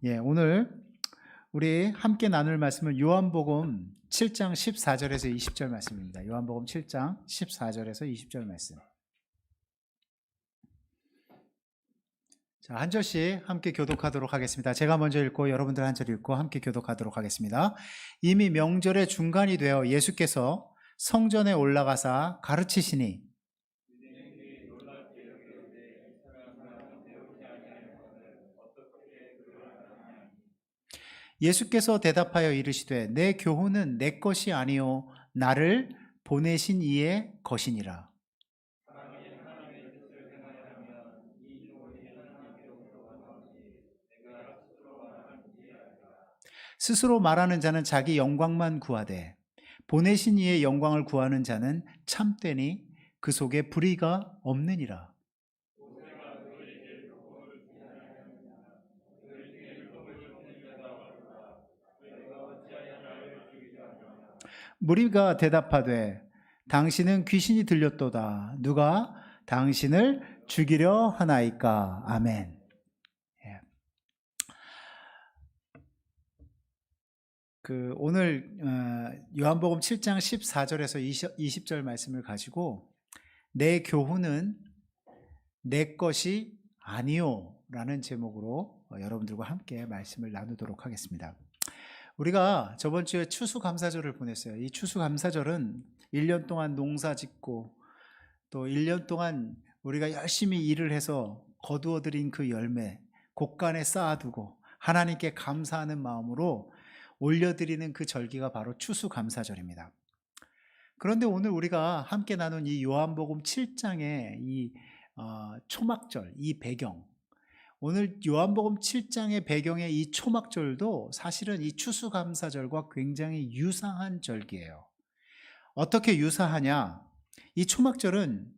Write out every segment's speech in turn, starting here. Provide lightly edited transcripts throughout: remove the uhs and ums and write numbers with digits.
오늘 우리 함께 나눌 말씀은 요한복음 7장 14절에서 20절 말씀입니다. 요한복음 7장 14절에서 20절 말씀. 자, 한 절씩 함께 교독하도록 하겠습니다. 제가 먼저 읽고 여러분들 한 절 읽고 함께 교독하도록 하겠습니다. 이미 명절의 중간이 되어 예수께서 성전에 올라가사 가르치시니 예수께서 대답하여 이르시되 내 교훈은 내 것이 아니요 나를 보내신 이의 것이니라. 스스로 말하는 자는 자기 영광만 구하되 보내신 이의 영광을 구하는 자는 참되니 그 속에 불의가 없느니라. 무리가 대답하되 당신은 귀신이 들렸도다. 누가 당신을 죽이려 하나이까. 아멘. 예. 오늘 요한복음 7장 14절에서 20절 말씀을 가지고 내 교훈은 내 것이 아니요 라는 제목으로 여러분들과 함께 말씀을 나누도록 하겠습니다. 우리가 저번 주에 추수감사절을 보냈어요. 이 추수감사절은 1년 동안 농사 짓고 또 1년 동안 우리가 열심히 일을 해서 거두어들인 그 열매 곳간에 쌓아두고 하나님께 감사하는 마음으로 올려드리는 그 절기가 바로 추수감사절입니다. 그런데 오늘 우리가 함께 나눈 이 요한복음 7장의 이 초막절, 이 배경, 오늘 요한복음 7장의 배경의 이 초막절도 사실은 이 추수감사절과 굉장히 유사한 절기예요. 어떻게 유사하냐? 이 초막절은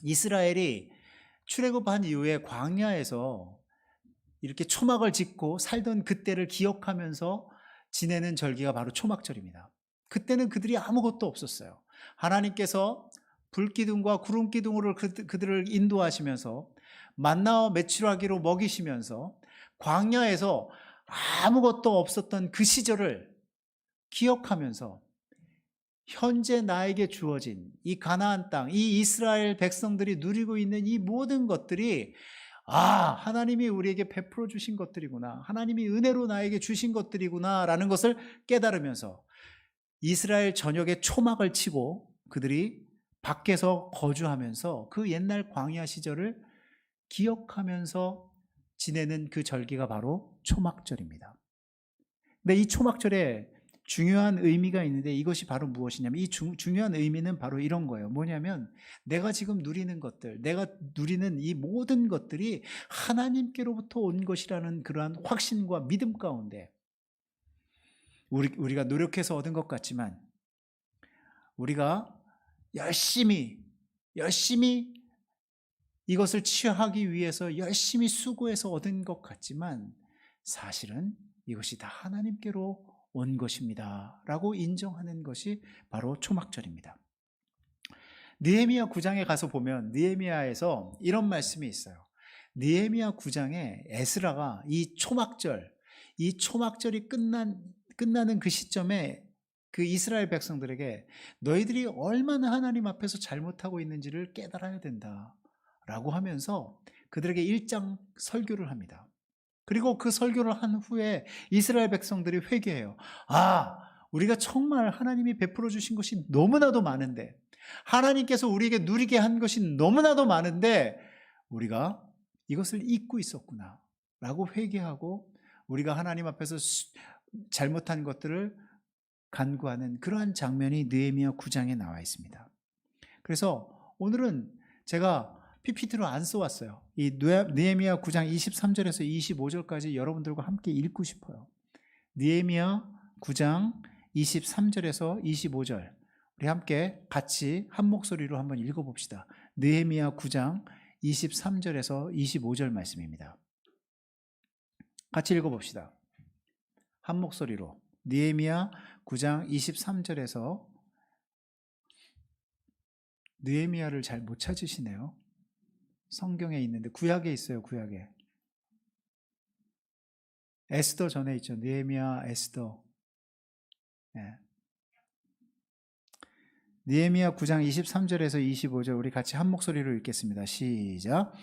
이스라엘이 출애굽한 이후에 광야에서 이렇게 초막을 짓고 살던 그때를 기억하면서 지내는 절기가 바로 초막절입니다. 그때는 그들이 아무것도 없었어요. 하나님께서 불기둥과 구름기둥으로 그들을 인도하시면서 만나와 메추라기로 먹이시면서 광야에서 아무것도 없었던 그 시절을 기억하면서 현재 나에게 주어진 이 가나안 땅, 이 이스라엘 백성들이 누리고 있는 이 모든 것들이 하나님이 우리에게 베풀어 주신 것들이구나, 하나님이 은혜로 나에게 주신 것들이구나 라는 것을 깨달으면서 이스라엘 전역에 초막을 치고 그들이 밖에서 거주하면서 그 옛날 광야 시절을 기억하면서 지내는 그 절기가 바로 초막절입니다. 근데 이 초막절에 중요한 의미가 있는데 이것이 바로 무엇이냐면 이 중요한 의미는 바로 이런 거예요. 뭐냐면 내가 지금 누리는 것들, 내가 누리는 이 모든 것들이 하나님께로부터 온 것이라는 그러한 확신과 믿음 가운데 우리가 노력해서 얻은 것 같지만 우리가 열심히 이것을 취하기 위해서 열심히 수고해서 얻은 것 같지만 사실은 이것이 다 하나님께로 온 것입니다 라고 인정하는 것이 바로 초막절입니다. 느헤미야 9장에 가서 보면 느헤미야에서 이런 말씀이 있어요. 느헤미야 9장에 에스라가 이 초막절이 끝나는 그 시점에 그 이스라엘 백성들에게 너희들이 얼마나 하나님 앞에서 잘못하고 있는지를 깨달아야 된다 라고 하면서 그들에게 1장 설교를 합니다. 그리고 그 설교를 한 후에 이스라엘 백성들이 회개해요. 우리가 정말 하나님이 베풀어 주신 것이 너무나도 많은데, 하나님께서 우리에게 누리게 한 것이 너무나도 많은데 우리가 이것을 잊고 있었구나 라고 회개하고 우리가 하나님 앞에서 잘못한 것들을 간구하는 그러한 장면이 느헤미야 9장에 나와 있습니다. 그래서 오늘은 제가 PPT로 안 써왔어요. 이 느헤미야 9장 23절에서 25절까지 여러분들과 함께 읽고 싶어요. 느헤미야 9장 23절에서 25절 우리 함께 같이 한 목소리로 한번 읽어봅시다. 느헤미야 9장 23절에서 25절 말씀입니다. 같이 읽어봅시다. 한 목소리로. 느헤미야 9장 23절에서 느헤미야를 잘 못 찾으시네요. 성경에 있는데 구약에 있어요. 구약에. 에스더 전에 있죠. 느헤미야, 에스더. 예. 느헤미야 9장 23절에서 25절 우리 같이 한 목소리로 읽겠습니다. 시작.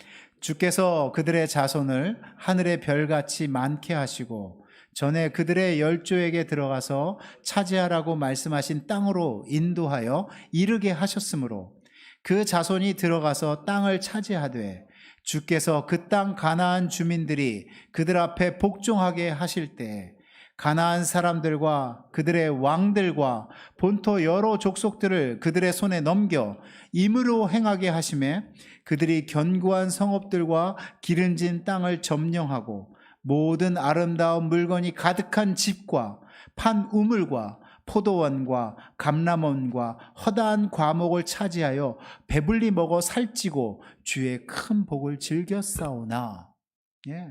주께서 그들의 자손을 하늘의 별같이 많게 하시고 전에 그들의 열조에게 들어가서 차지하라고 말씀하신 땅으로 인도하여 이르게 하셨으므로 그 자손이 들어가서 땅을 차지하되 주께서 그 땅 가나안 주민들이 그들 앞에 복종하게 하실 때 가나안 사람들과 그들의 왕들과 본토 여러 족속들을 그들의 손에 넘겨 임으로 행하게 하심에 그들이 견고한 성읍들과 기름진 땅을 점령하고 모든 아름다운 물건이 가득한 집과 판 우물과 포도원과 감람원과 허다한 과목을 차지하여 배불리 먹어 살찌고 주의 큰 복을 즐겨 싸우나. 예.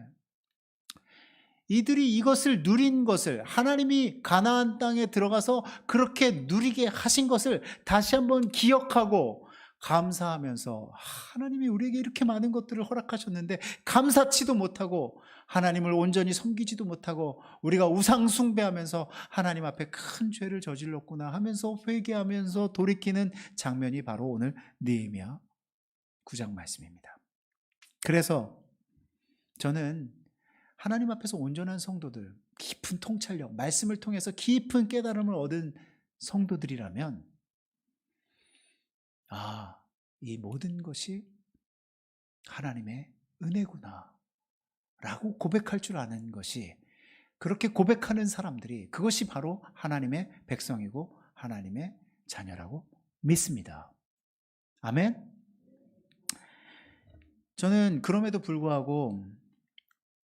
이들이 이것을 누린 것을, 하나님이 가나안 땅에 들어가서 그렇게 누리게 하신 것을 다시 한번 기억하고 감사하면서 하나님이 우리에게 이렇게 많은 것들을 허락하셨는데 감사치도 못하고 하나님을 온전히 섬기지도 못하고 우리가 우상 숭배하면서 하나님 앞에 큰 죄를 저질렀구나 하면서 회개하면서 돌이키는 장면이 바로 오늘 느헤미야 9장 말씀입니다. 그래서 저는 하나님 앞에서 온전한 성도들, 깊은 통찰력, 말씀을 통해서 깊은 깨달음을 얻은 성도들이라면 이 모든 것이 하나님의 은혜구나 라고 고백할 줄 아는 것이, 그렇게 고백하는 사람들이 그것이 바로 하나님의 백성이고 하나님의 자녀라고 믿습니다. 아멘. 저는 그럼에도 불구하고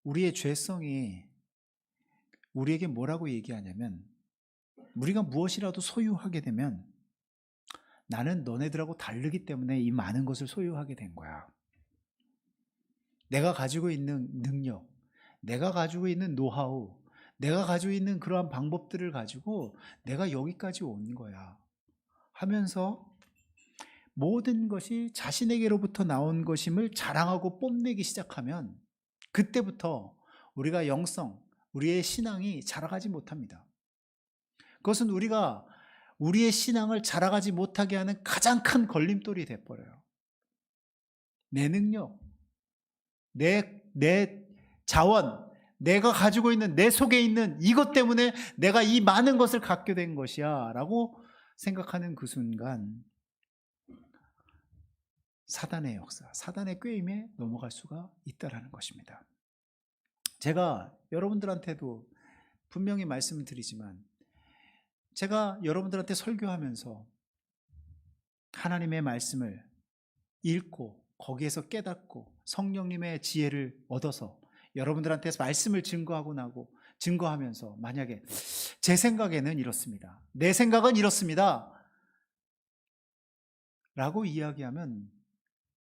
우리의 죄성이 우리에게 뭐라고 얘기하냐면, 우리가 무엇이라도 소유하게 되면 나는 너네들하고 다르기 때문에 이 많은 것을 소유하게 된 거야. 내가 가지고 있는 능력, 내가 가지고 있는 노하우, 내가 가지고 있는 그러한 방법들을 가지고 내가 여기까지 온 거야 하면서 모든 것이 자신에게로부터 나온 것임을 자랑하고 뽐내기 시작하면 그때부터 우리가 영성, 우리의 신앙이 자라가지 못합니다. 그것은 우리가 우리의 신앙을 자라가지 못하게 하는 가장 큰 걸림돌이 돼버려요. 내 능력, 내 자원, 내가 가지고 있는 내 속에 있는 이것 때문에 내가 이 많은 것을 갖게 된 것이야 라고 생각하는 그 순간 사단의 역사, 사단의 꾀임에 넘어갈 수가 있다는 것입니다. 제가 여러분들한테도 분명히 말씀을 드리지만, 제가 여러분들한테 설교하면서 하나님의 말씀을 읽고 거기에서 깨닫고 성령님의 지혜를 얻어서 여러분들한테 말씀을 증거하면서 만약에 제 생각에는 이렇습니다, 내 생각은 이렇습니다 라고 이야기하면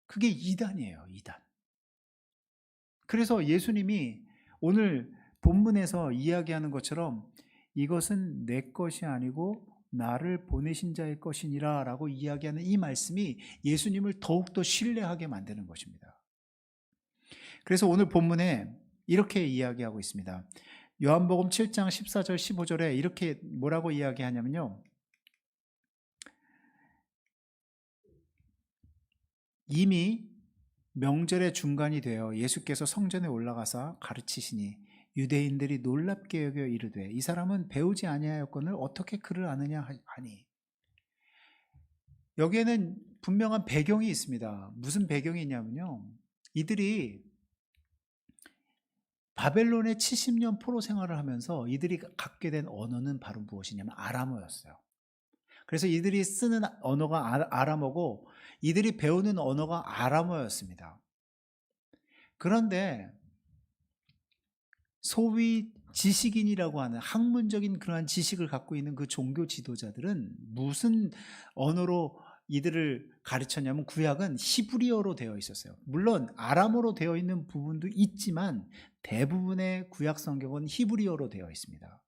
그게 이단이에요. 이단. 그래서 예수님이 오늘 본문에서 이야기하는 것처럼 이것은 내 것이 아니고 나를 보내신 자의 것이니라 라고 이야기하는 이 말씀이 예수님을 더욱더 신뢰하게 만드는 것입니다. 그래서 오늘 본문에 이렇게 이야기하고 있습니다. 요한복음 7장 14절 15절에 이렇게 뭐라고 이야기하냐면요, 이미 명절의 중간이 되어 예수께서 성전에 올라가사 가르치시니 유대인들이 놀랍게 여겨 이르되 이 사람은 배우지 아니하였거늘 어떻게 그를 아느냐 하니. 여기에는 분명한 배경이 있습니다. 무슨 배경이 있냐면요, 이들이 바벨론의 70년 포로 생활을 하면서 이들이 갖게 된 언어는 바로 무엇이냐면 아람어였어요. 그래서 이들이 쓰는 언어가 아람어고 이들이 배우는 언어가 아람어였습니다. 그런데 소위 지식인이라고 하는 학문적인 그러한 지식을 갖고 있는 그 종교 지도자들은 무슨 언어로 이들을 가르쳤냐면 구약은 히브리어로 되어 있었어요. 물론 아람어로 되어 있는 부분도 있지만 대부분의 구약 성경은 히브리어로 되어 있습니다.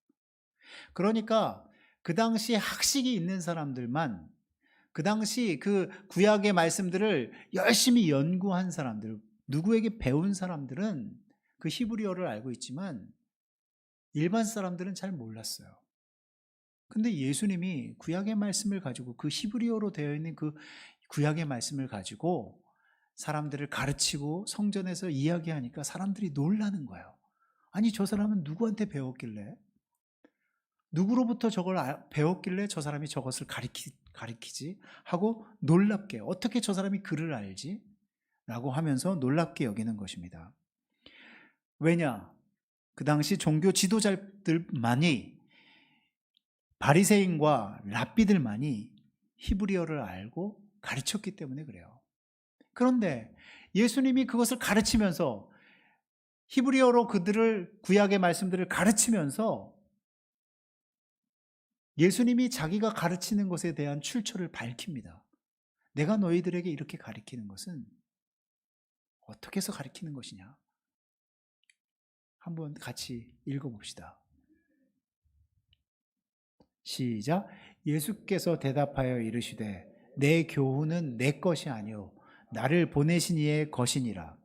그러니까 그 당시 학식이 있는 사람들만, 그 당시 그 구약의 말씀들을 열심히 연구한 사람들, 누구에게 배운 사람들은 그 히브리어를 알고 있지만 일반 사람들은 잘 몰랐어요. 근데 예수님이 구약의 말씀을 가지고 그 히브리어로 되어 있는 그 구약의 말씀을 가지고 사람들을 가르치고 성전에서 이야기하니까 사람들이 놀라는 거예요. 아니, 저 사람은 누구한테 배웠길래? 누구로부터 저걸 배웠길래 저 사람이 저것을 가리키지? 하고 놀랍게, 어떻게 저 사람이 글을 알지? 라고 하면서 놀랍게 여기는 것입니다. 왜냐? 그 당시 종교 지도자들만이, 바리새인과 랍비들만이 히브리어를 알고 가르쳤기 때문에 그래요. 그런데 예수님이 그것을 가르치면서 히브리어로 그들을, 구약의 말씀들을 가르치면서 예수님이 자기가 가르치는 것에 대한 출처를 밝힙니다. 내가 너희들에게 이렇게 가르치는 것은 어떻게 해서 가르치는 것이냐? 한번 같이 읽어봅시다. 시작. 예수께서 대답하여 이르시되 내 교훈은 내 것이 아니요 나를 보내신 이의 것이니라.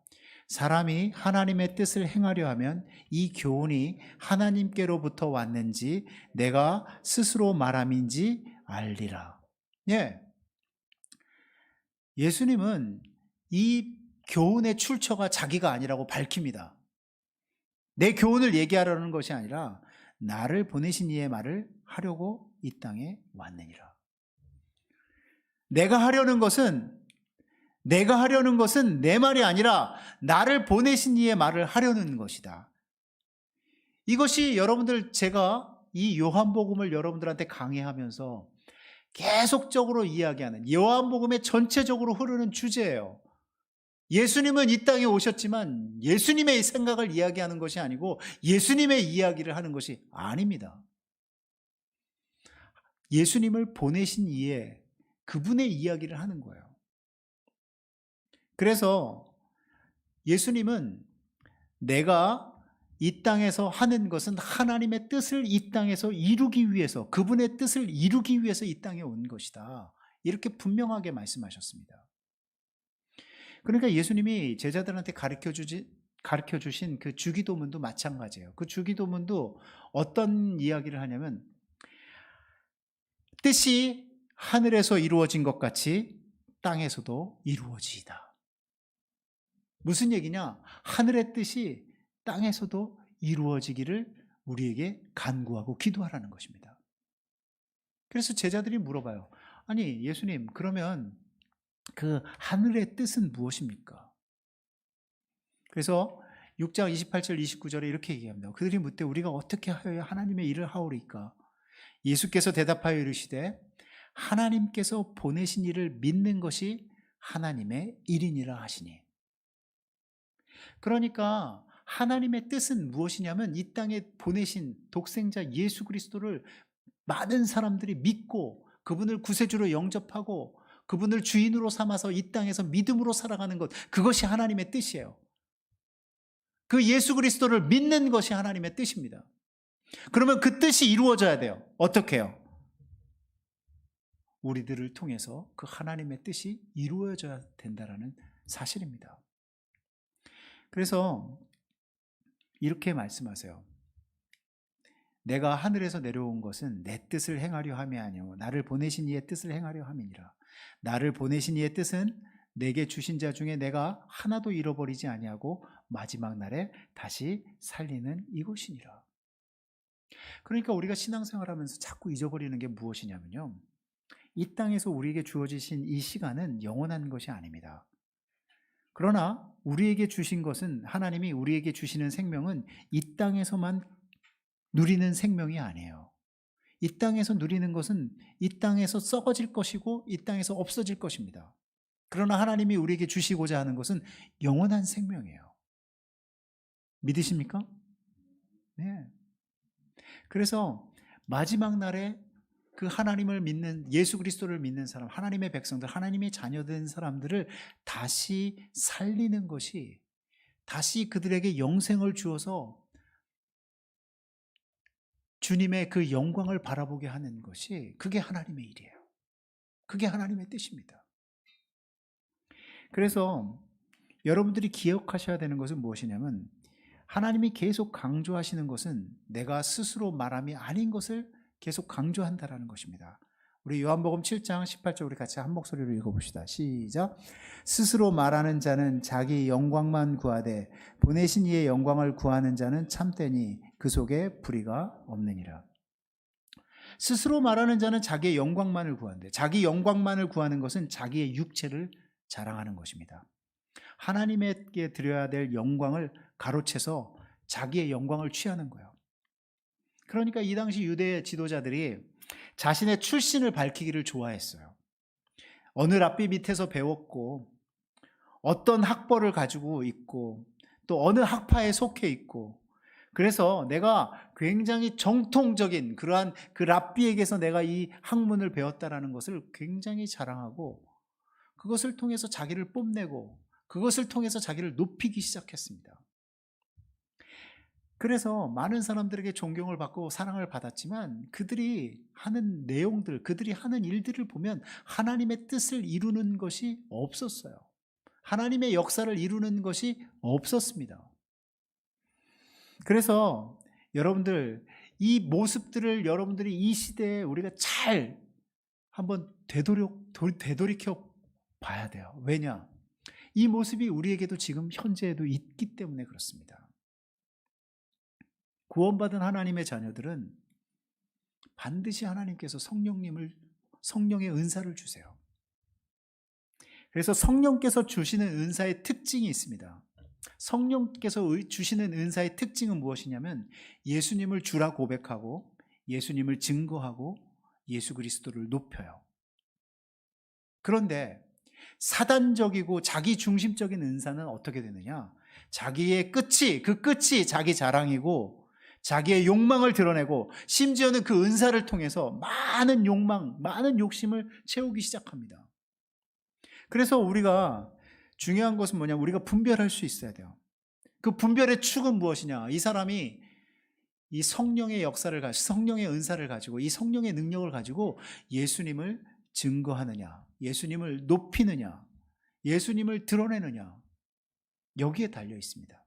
사람이 하나님의 뜻을 행하려 하면 이 교훈이 하나님께로부터 왔는지 내가 스스로 말함인지 알리라. 예. 예수님은 이 교훈의 출처가 자기가 아니라고 밝힙니다. 내 교훈을 얘기하려는 것이 아니라 나를 보내신 이의 말을 하려고 이 땅에 왔느니라. 내가 하려는 것은 내 말이 아니라 나를 보내신 이의 말을 하려는 것이다. 이것이 여러분들, 제가 이 요한복음을 여러분들한테 강의하면서 계속적으로 이야기하는 요한복음의 전체적으로 흐르는 주제예요. 예수님은 이 땅에 오셨지만 예수님의 생각을 이야기하는 것이 아니고 예수님의 이야기를 하는 것이 아닙니다. 예수님을 보내신 이에 그분의 이야기를 하는 거예요. 그래서 예수님은 내가 이 땅에서 하는 것은 하나님의 뜻을 이 땅에서 이루기 위해서, 그분의 뜻을 이루기 위해서 이 땅에 온 것이다. 이렇게 분명하게 말씀하셨습니다. 그러니까 예수님이 제자들한테 가르쳐 주신 그 주기도문도 마찬가지예요. 그 주기도문도 어떤 이야기를 하냐면 뜻이 하늘에서 이루어진 것 같이 땅에서도 이루어지이다. 무슨 얘기냐? 하늘의 뜻이 땅에서도 이루어지기를 우리에게 간구하고 기도하라는 것입니다. 그래서 제자들이 물어봐요. 아니, 예수님, 그러면 그 하늘의 뜻은 무엇입니까? 그래서 6장 28절 29절에 이렇게 얘기합니다. 그들이 묻되 우리가 어떻게 하여야 하나님의 일을 하오리까? 예수께서 대답하여 이르시되 하나님께서 보내신 이를 믿는 것이 하나님의 일이니라 하시니. 그러니까 하나님의 뜻은 무엇이냐면 이 땅에 보내신 독생자 예수 그리스도를 많은 사람들이 믿고 그분을 구세주로 영접하고 그분을 주인으로 삼아서 이 땅에서 믿음으로 살아가는 것, 그것이 하나님의 뜻이에요. 그 예수 그리스도를 믿는 것이 하나님의 뜻입니다. 그러면 그 뜻이 이루어져야 돼요. 어떻게 해요? 우리들을 통해서 그 하나님의 뜻이 이루어져야 된다는 사실입니다. 그래서 이렇게 말씀하세요. 내가 하늘에서 내려온 것은 내 뜻을 행하려 함이 아니요 나를 보내신 이의 뜻을 행하려 함이니라. 나를 보내신 이의 뜻은 내게 주신 자 중에 내가 하나도 잃어버리지 아니하고 마지막 날에 다시 살리는 이것이니라. 그러니까 우리가 신앙생활하면서 자꾸 잊어버리는 게 무엇이냐면요, 이 땅에서 우리에게 주어지신 이 시간은 영원한 것이 아닙니다. 그러나 우리에게 주신 것은, 하나님이 우리에게 주시는 생명은 이 땅에서만 누리는 생명이 아니에요. 이 땅에서 누리는 것은 이 땅에서 썩어질 것이고 이 땅에서 없어질 것입니다. 그러나 하나님이 우리에게 주시고자 하는 것은 영원한 생명이에요. 믿으십니까? 네. 그래서 마지막 날에 그 하나님을 믿는, 예수 그리스도를 믿는 사람, 하나님의 백성들, 하나님의 자녀된 사람들을 다시 살리는 것이, 다시 그들에게 영생을 주어서 주님의 그 영광을 바라보게 하는 것이, 그게 하나님의 일이에요. 그게 하나님의 뜻입니다. 그래서 여러분들이 기억하셔야 되는 것은 무엇이냐면, 하나님이 계속 강조하시는 것은 내가 스스로 말함이 아닌 것을 계속 강조한다라는 것입니다. 우리 요한복음 7장 18절 우리 같이 한 목소리로 읽어봅시다. 시작. 스스로 말하는 자는 자기 영광만 구하되 보내신 이의 영광을 구하는 자는 참되니 그 속에 불의가 없느니라. 스스로 말하는 자는 자기의 영광만을 구한대. 자기 영광만을 구하는 것은 자기의 육체를 자랑하는 것입니다. 하나님에게 드려야 될 영광을 가로채서 자기의 영광을 취하는 거예요. 그러니까 이 당시 유대 지도자들이 자신의 출신을 밝히기를 좋아했어요. 어느 랍비 밑에서 배웠고 어떤 학벌을 가지고 있고 또 어느 학파에 속해 있고, 그래서 내가 굉장히 정통적인 그러한 그 랍비에게서 내가 이 학문을 배웠다라는 것을 굉장히 자랑하고 그것을 통해서 자기를 뽐내고 그것을 통해서 자기를 높이기 시작했습니다. 그래서 많은 사람들에게 존경을 받고 사랑을 받았지만 그들이 하는 내용들, 그들이 하는 일들을 보면 하나님의 뜻을 이루는 것이 없었어요. 하나님의 역사를 이루는 것이 없었습니다. 그래서 여러분들, 이 모습들을 여러분들이 이 시대에 우리가 잘 한번 되돌이켜 봐야 돼요. 왜냐? 이 모습이 우리에게도 지금 현재에도 있기 때문에 그렇습니다. 구원받은 하나님의 자녀들은 반드시 하나님께서 성령의 은사를 주세요. 그래서 성령께서 주시는 은사의 특징이 있습니다. 성령께서 주시는 은사의 특징은 무엇이냐면 예수님을 주라 고백하고 예수님을 증거하고 예수 그리스도를 높여요. 그런데 사단적이고 자기 중심적인 은사는 어떻게 되느냐? 자기의 그 끝이 자기 자랑이고 자기의 욕망을 드러내고 심지어는 그 은사를 통해서 많은 욕망, 많은 욕심을 채우기 시작합니다. 그래서 우리가 중요한 것은 뭐냐? 우리가 분별할 수 있어야 돼요. 그 분별의 축은 무엇이냐? 이 사람이 이 성령의 역사를 가지고 성령의 은사를 가지고 이 성령의 능력을 가지고 예수님을 증거하느냐, 예수님을 높이느냐, 예수님을 드러내느냐, 여기에 달려 있습니다.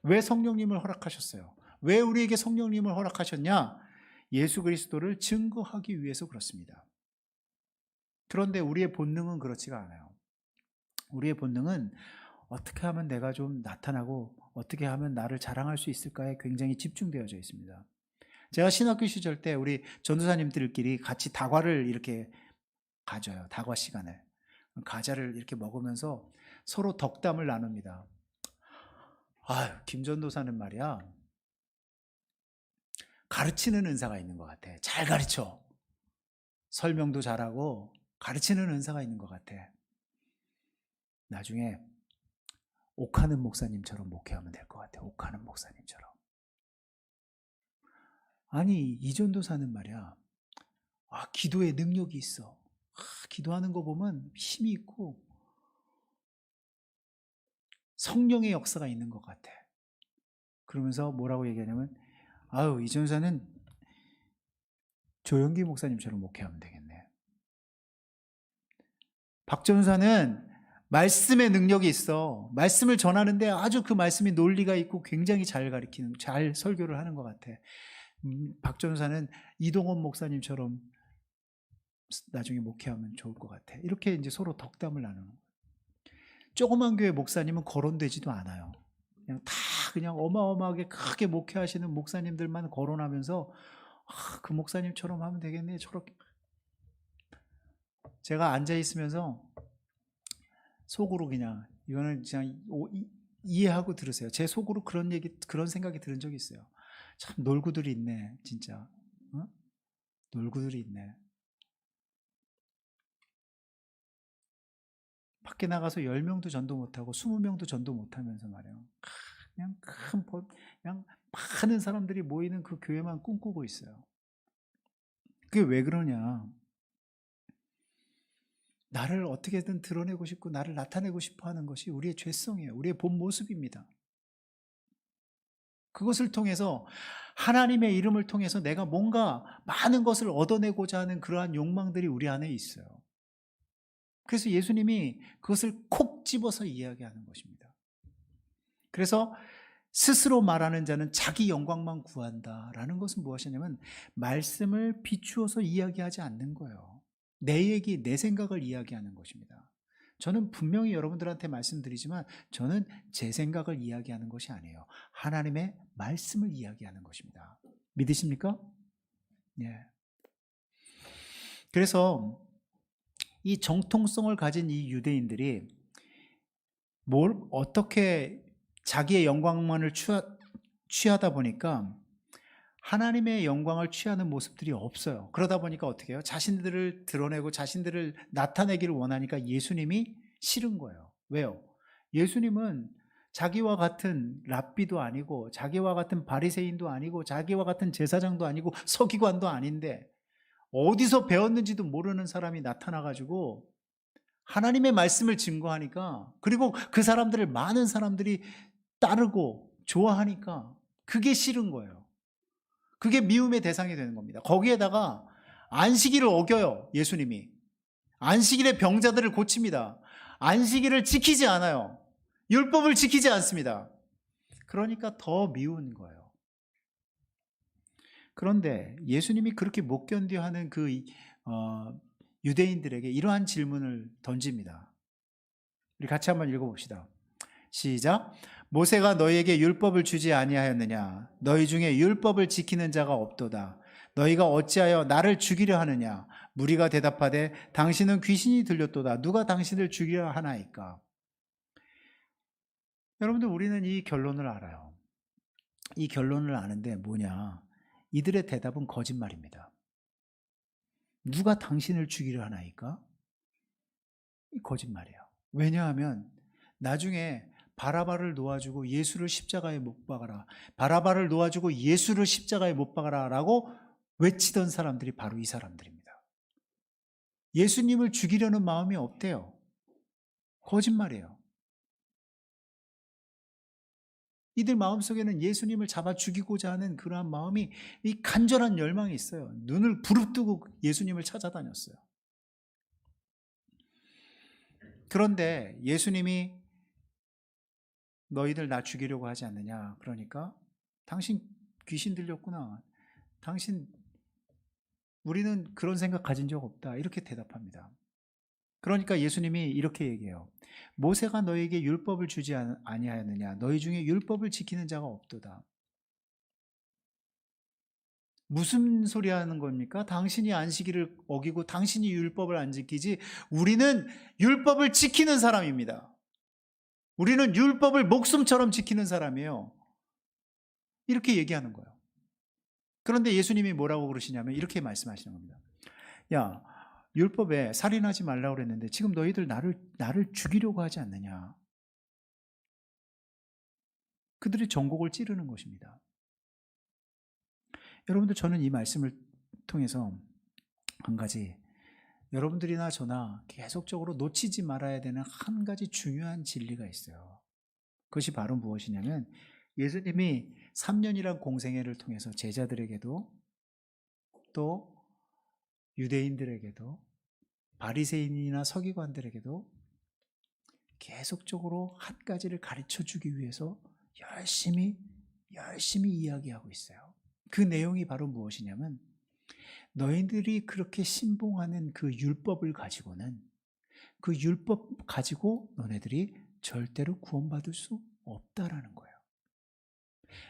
왜 성령님을 허락하셨어요? 왜 우리에게 성령님을 허락하셨냐? 예수 그리스도를 증거하기 위해서 그렇습니다. 그런데 우리의 본능은 그렇지가 않아요. 우리의 본능은 어떻게 하면 내가 좀 나타나고 어떻게 하면 나를 자랑할 수 있을까에 굉장히 집중되어져 있습니다. 제가 신학교 시절 때 우리 전도사님들끼리 같이 다과를 이렇게 가져요. 다과 시간을. 과자를 이렇게 먹으면서 서로 덕담을 나눕니다. 아유, 김 전도사는 말이야, 가르치는 은사가 있는 것 같아. 잘 가르쳐. 설명도 잘하고 가르치는 은사가 있는 것 같아. 나중에 옥하는 목사님처럼 목회하면 될 것 같아. 옥하는 목사님처럼. 아니, 이 전도사는 말이야, 기도에 능력이 있어. 기도하는 거 보면 힘이 있고 성령의 역사가 있는 것 같아. 그러면서 뭐라고 얘기하냐면, 아유, 이 전도사는 조영기 목사님처럼 목회하면 되겠네. 박 전도사는 말씀의 능력이 있어. 말씀을 전하는데 아주 그 말씀이 논리가 있고 굉장히 잘 가르치는, 잘 설교를 하는 것 같아. 박 전도사는 이동원 목사님처럼 나중에 목회하면 좋을 것 같아. 이렇게 이제 서로 덕담을 나누는 거예요. 조그만 교회 목사님은 거론되지도 않아요. 그냥 어마어마하게 크게 목회하시는 목사님들만 거론하면서 그 목사님처럼 하면 되겠네. 저렇게. 제가 앉아 있으면서 속으로 그냥 이거는 그냥 이해하고 들으세요. 제 속으로 그런 생각이 들은 적이 있어요. 참 놀구들이 있네, 진짜. 어? 놀구들이 있네. 밖에 나가서 10명도 전도 못하고 20명도 전도 못하면서 말이에요. 그냥 그냥 많은 사람들이 모이는 그 교회만 꿈꾸고 있어요. 그게 왜 그러냐? 나를 어떻게든 드러내고 싶고 나를 나타내고 싶어 하는 것이 우리의 죄성이에요. 우리의 본 모습입니다. 그것을 통해서 하나님의 이름을 통해서 내가 뭔가 많은 것을 얻어내고자 하는 그러한 욕망들이 우리 안에 있어요. 그래서 예수님이 그것을 콕 집어서 이야기하는 것입니다. 그래서 스스로 말하는 자는 자기 영광만 구한다라는 것은 무엇이냐면 말씀을 비추어서 이야기하지 않는 거예요. 내 얘기, 내 생각을 이야기하는 것입니다. 저는 분명히 여러분들한테 말씀드리지만 저는 제 생각을 이야기하는 것이 아니에요. 하나님의 말씀을 이야기하는 것입니다. 믿으십니까? 예. 그래서 이 정통성을 가진 이 유대인들이 어떻게 자기의 영광만을 취하다 보니까 하나님의 영광을 취하는 모습들이 없어요. 그러다 보니까 어떻게 해요? 자신들을 드러내고 자신들을 나타내기를 원하니까 예수님이 싫은 거예요. 왜요? 예수님은 자기와 같은 랍비도 아니고 자기와 같은 바리새인도 아니고 자기와 같은 제사장도 아니고 서기관도 아닌데 어디서 배웠는지도 모르는 사람이 나타나가지고 하나님의 말씀을 증거하니까, 그리고 그 사람들을 많은 사람들이 따르고 좋아하니까 그게 싫은 거예요. 그게 미움의 대상이 되는 겁니다. 거기에다가 안식일을 어겨요. 예수님이 안식일에 병자들을 고칩니다. 안식일을 지키지 않아요. 율법을 지키지 않습니다. 그러니까 더 미운 거예요. 그런데 예수님이 그렇게 못 견뎌하는 유대인들에게 이러한 질문을 던집니다. 우리 같이 한번 읽어봅시다. 시작. 모세가 너희에게 율법을 주지 아니하였느냐? 너희 중에 율법을 지키는 자가 없도다. 너희가 어찌하여 나를 죽이려 하느냐? 무리가 대답하되 당신은 귀신이 들렸도다. 누가 당신을 죽이려 하나이까? 여러분들, 우리는 이 결론을 알아요. 이 결론을 아는데 뭐냐? 이들의 대답은 거짓말입니다. 누가 당신을 죽이려 하나이까? 이 거짓말이에요. 왜냐하면 나중에 바라바를 놓아주고 예수를 십자가에 못 박아라, 바라바를 놓아주고 예수를 십자가에 못 박아라 라고 외치던 사람들이 바로 이 사람들입니다. 예수님을 죽이려는 마음이 없대요. 거짓말이에요. 이들 마음속에는 예수님을 잡아 죽이고자 하는 그러한 마음이, 이 간절한 열망이 있어요. 눈을 부릅뜨고 예수님을 찾아다녔어요. 그런데 예수님이 너희들 나 죽이려고 하지 않느냐? 그러니까 당신 귀신 들렸구나. 우리는 그런 생각 가진 적 없다. 이렇게 대답합니다. 그러니까 예수님이 이렇게 얘기해요. 모세가 너에게 율법을 주지 아니하였느냐? 너희 중에 율법을 지키는 자가 없도다. 무슨 소리 하는 겁니까? 당신이 안식일을 어기고 당신이 율법을 안 지키지, 우리는 율법을 지키는 사람입니다. 우리는 율법을 목숨처럼 지키는 사람이에요. 이렇게 얘기하는 거예요. 그런데 예수님이 뭐라고 그러시냐면 이렇게 말씀하시는 겁니다. 야, 율법에 살인하지 말라고 그랬는데 지금 너희들 나를 죽이려고 하지 않느냐? 그들의 전곡을 찌르는 것입니다. 여러분들, 저는 이 말씀을 통해서 한 가지, 여러분들이나 저나 계속적으로 놓치지 말아야 되는 한 가지 중요한 진리가 있어요. 그것이 바로 무엇이냐면 예수님이 3년이란 공생애를 통해서 제자들에게도 또 유대인들에게도 바리새인이나 서기관들에게도 계속적으로 한 가지를 가르쳐 주기 위해서 열심히 이야기하고 있어요. 그 내용이 바로 무엇이냐면 너희들이 그렇게 신봉하는 그 율법을 가지고는, 그 율법 가지고 너네들이 절대로 구원받을 수 없다라는 거예요.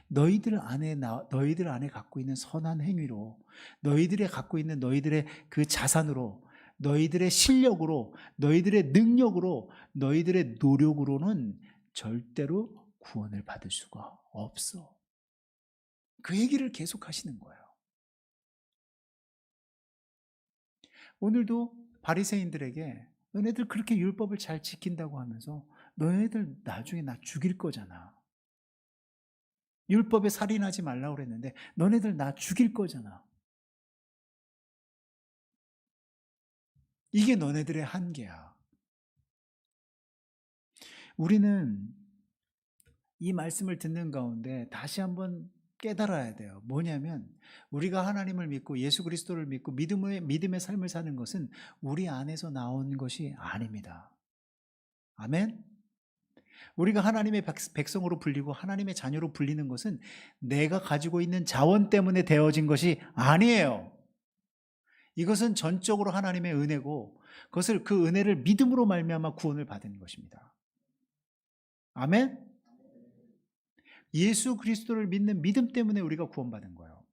너희들 안에 갖고 있는 선한 행위로, 너희들이 갖고 있는 너희들의 그 자산으로, 너희들의 실력으로, 너희들의 능력으로, 너희들의 노력으로는 절대로 구원을 받을 수가 없어. 그 얘기를 계속 하시는 거예요. 오늘도 바리새인들에게 너네들 그렇게 율법을 잘 지킨다고 하면서 너네들 나중에 나 죽일 거잖아. 율법에 살인하지 말라고 그랬는데 너네들 나 죽일 거잖아. 이게 너네들의 한계야. 우리는 이 말씀을 듣는 가운데 다시 한번 깨달아야 돼요. 뭐냐면 우리가 하나님을 믿고 예수 그리스도를 믿고 믿음의 삶을 사는 것은 우리 안에서 나온 것이 아닙니다. 아멘? 우리가 하나님의 백성으로 불리고 하나님의 자녀로 불리는 것은 내가 가지고 있는 자원 때문에 되어진 것이 아니에요. 이것은 전적으로 하나님의 은혜고 그것을 그 은혜를 믿음으로 말미암아 구원을 받은 것입니다. 아멘? 예수 그리스도를 믿는 믿음 때문에 우리가 구원받은 거예요.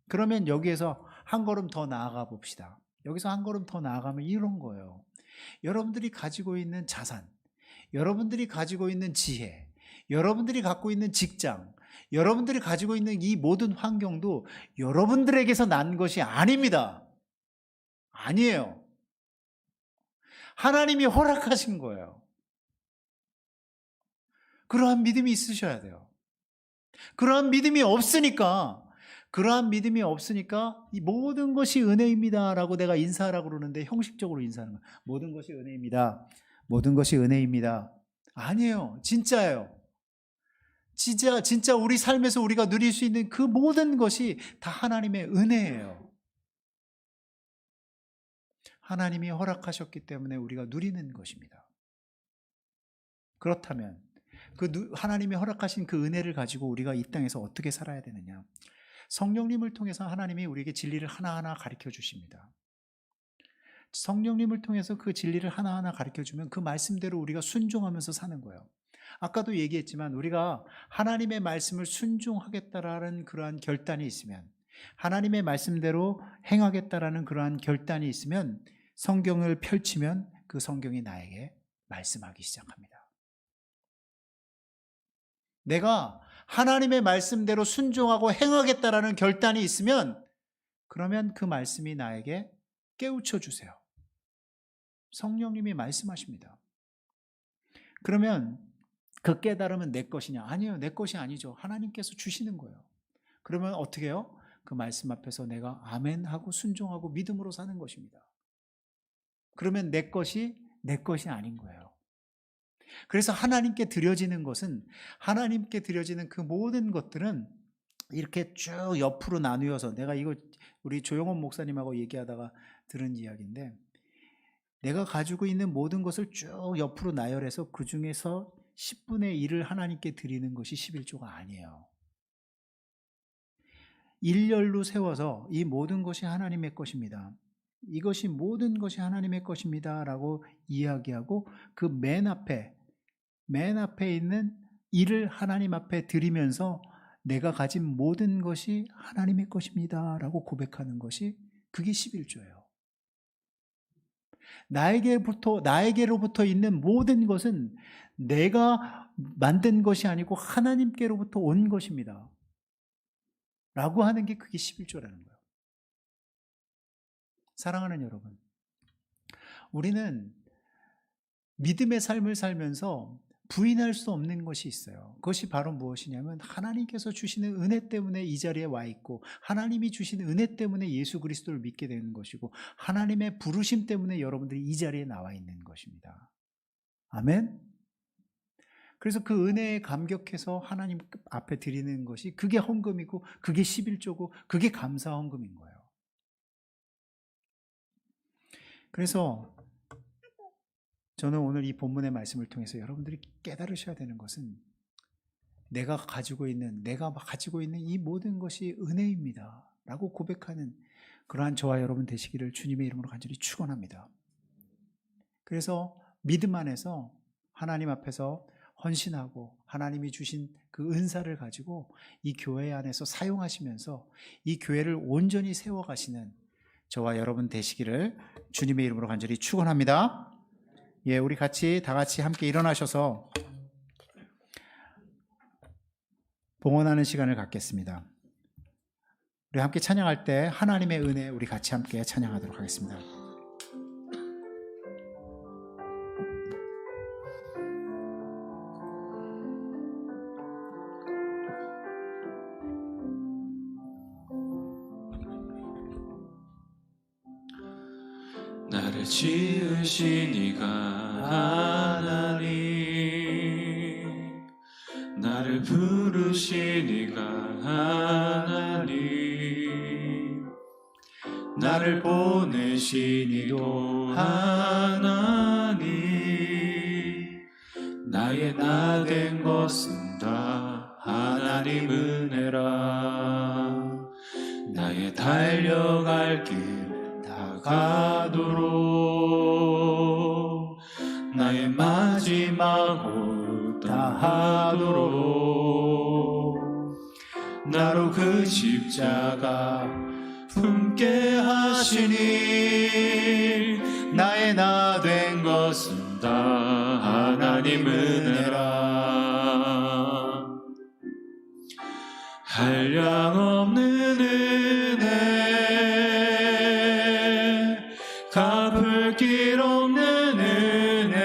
그러면 여기에서 한 걸음 더 나아가 봅시다. 여기서 한 걸음 더 나아가면 이런 거예요. 여러분들이 가지고 있는 자산, 여러분들이 가지고 있는 지혜, 여러분들이 갖고 있는 직장, 여러분들이 가지고 있는 이 모든 환경도 여러분들에게서 난 것이 아닙니다. 아니에요. 하나님이 허락하신 거예요. 그러한 믿음이 있으셔야 돼요. 그러한 믿음이 없으니까 이 모든 것이 은혜입니다 라고 내가 인사하라고 그러는데 형식적으로 인사하는 거예요. 모든 것이 은혜입니다. 모든 것이 은혜입니다. 아니에요. 진짜예요. 진짜 우리 삶에서 우리가 누릴 수 있는 그 모든 것이 다 하나님의 은혜예요. 하나님이 허락하셨기 때문에 우리가 누리는 것입니다. 그렇다면 하나님이 허락하신 그 은혜를 가지고 우리가 이 땅에서 어떻게 살아야 되느냐? 성령님을 통해서 하나님이 우리에게 진리를 하나하나 가르쳐 주십니다. 성령님을 통해서 그 진리를 하나하나 가르쳐 주면 그 말씀대로 우리가 순종하면서 사는 거예요. 아까도 얘기했지만 우리가 하나님의 말씀을 순종하겠다라는 그러한 결단이 있으면, 하나님의 말씀대로 행하겠다라는 그러한 결단이 있으면 성경을 펼치면 그 성경이 나에게 말씀하기 시작합니다. 내가 하나님의 말씀대로 순종하고 행하겠다라는 결단이 있으면 그러면 그 말씀이 나에게 깨우쳐 주세요. 성령님이 말씀하십니다. 그러면 그 깨달음은 내 것이냐? 아니에요. 내 것이 아니죠. 하나님께서 주시는 거예요. 그러면 어떻게 해요? 그 말씀 앞에서 내가 아멘 하고 순종하고 믿음으로 사는 것입니다. 그러면 내 것이 아닌 거예요. 그래서 하나님께 드려지는 것은, 하나님께 드려지는 그 모든 것들은 이렇게 쭉 옆으로 나누어서, 내가 이거 우리 조영원 목사님하고 얘기하다가 들은 이야기인데, 내가 가지고 있는 모든 것을 쭉 옆으로 나열해서 그 중에서 10분의 1을 하나님께 드리는 것이 11조가 아니에요. 일렬로 세워서 이 모든 것이 하나님의 것입니다. 이것이 모든 것이 하나님의 것입니다 라고 이야기하고 그 맨 앞에 있는 일을 하나님 앞에 드리면서 내가 가진 모든 것이 하나님의 것입니다 라고 고백하는 것이, 그게 11조예요. 나에게로부터 있는 모든 것은 내가 만든 것이 아니고 하나님께로부터 온 것입니다 라고 하는 게 그게 11조라는 거예요. 사랑하는 여러분, 우리는 믿음의 삶을 살면서 부인할 수 없는 것이 있어요. 그것이 바로 무엇이냐면 하나님께서 주시는 은혜 때문에 이 자리에 와 있고, 하나님이 주시는 은혜 때문에 예수 그리스도를 믿게 되는 것이고, 하나님의 부르심 때문에 여러분들이 이 자리에 나와 있는 것입니다. 아멘? 그래서 그 은혜에 감격해서 하나님 앞에 드리는 것이, 그게 헌금이고 그게 11조고 그게 감사 헌금인 거예요. 그래서 저는 오늘 이 본문의 말씀을 통해서 여러분들이 깨달으셔야 되는 것은, 내가 가지고 있는 이 모든 것이 은혜입니다 라고 고백하는 그러한 저와 여러분 되시기를 주님의 이름으로 간절히 축원합니다. 그래서 믿음 안에서 하나님 앞에서 헌신하고 하나님이 주신 그 은사를 가지고 이 교회 안에서 사용하시면서 이 교회를 온전히 세워가시는 저와 여러분 되시기를 주님의 이름으로 간절히 축원합니다. 예, 우리 다 같이 함께 일어나셔서 봉헌하는 시간을 갖겠습니다. 우리 함께 찬양할 때 하나님의 은혜, 우리 같이 함께 찬양하도록 하겠습니다. 나를 지으신 이가 하나님, 나를 부르신 이가 하나님, 나를 보내신 이도 하나님, 나의 나 된 것은 다 하나님 은혜라. 나의 달려갈 길 다 가도록 나의 마지막 홀 다하도록 나로 그 십자가 품게 하시니 나의 나 된 것은 다 하나님 은혜라. 한량없는 은혜 갚을 길 없는 은혜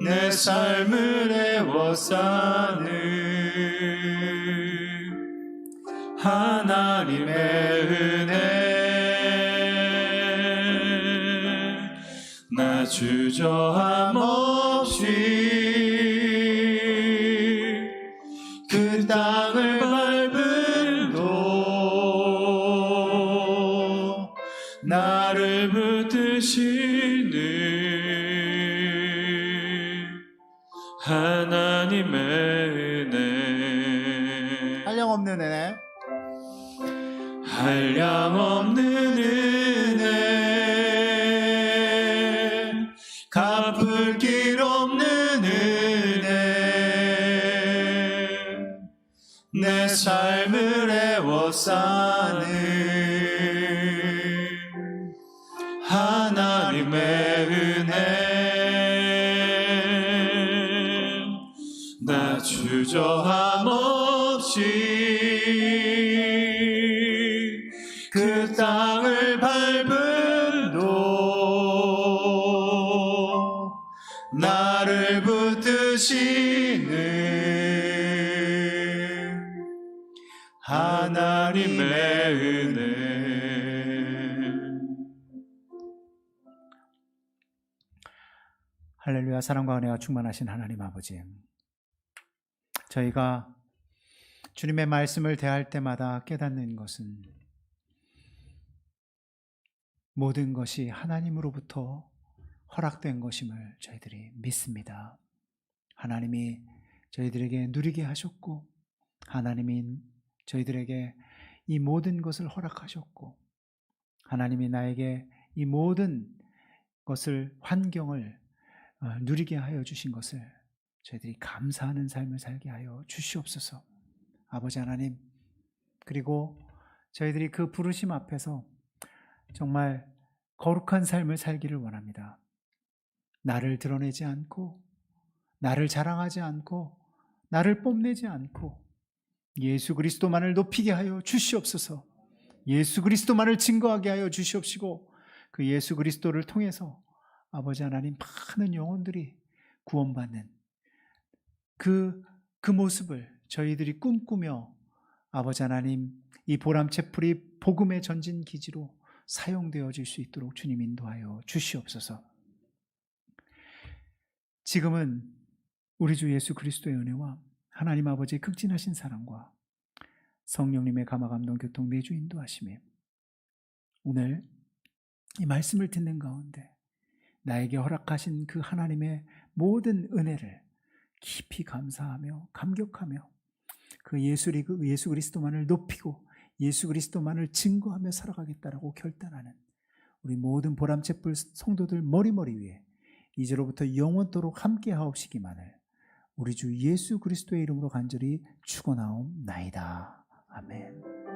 내 삶을 애워싸는 하나님의 은혜 나 주저함 없이 그 땅을 밟음도 나를 붙드시는 하나님의 은혜 한량없는 은혜 한량없는 은혜 갚을 길 없는 은혜 내 삶을 애워싸는 하나님의 은혜 나 주저함 없이 그 땅을 밟음도 나를 붙드시는 하나님의 은혜. 할렐루야. 사랑과 은혜가 충만하신 하나님 아버지, 저희가 주님의 말씀을 대할 때마다 깨닫는 것은 모든 것이 하나님으로부터 허락된 것임을 저희들이 믿습니다. 하나님이 저희들에게 누리게 하셨고 하나님이 저희들에게 이 모든 것을 허락하셨고 하나님이 나에게 이 모든 것을 환경을 누리게 하여 주신 것을 저희들이 감사하는 삶을 살게 하여 주시옵소서. 아버지 하나님, 그리고 저희들이 그 부르심 앞에서 정말 거룩한 삶을 살기를 원합니다. 나를 드러내지 않고 나를 자랑하지 않고 나를 뽐내지 않고 예수 그리스도만을 높이게 하여 주시옵소서. 예수 그리스도만을 증거하게 하여 주시옵시고 그 예수 그리스도를 통해서 아버지 하나님 많은 영혼들이 구원받는 그 모습을 저희들이 꿈꾸며 아버지 하나님 이 보람체풀이 복음의 전진 기지로 사용되어질 수 있도록 주님 인도하여 주시옵소서. 지금은 우리 주 예수 그리스도의 은혜와 하나님 아버지의 극진하신 사랑과 성령님의 감화감동 교통 내주 인도하심에 오늘 이 말씀을 듣는 가운데 나에게 허락하신 그 하나님의 모든 은혜를 깊이 감사하며 감격하며 그 예수 그리스도만을 높이고 예수 그리스도만을 증거하며 살아가겠다라고 결단하는 우리 모든 보람체풀 성도들 머리머리 위에 이제로부터 영원토록 함께 하옵시기만을 우리 주 예수 그리스도의 이름으로 간절히 축원하옵나이다. 아멘.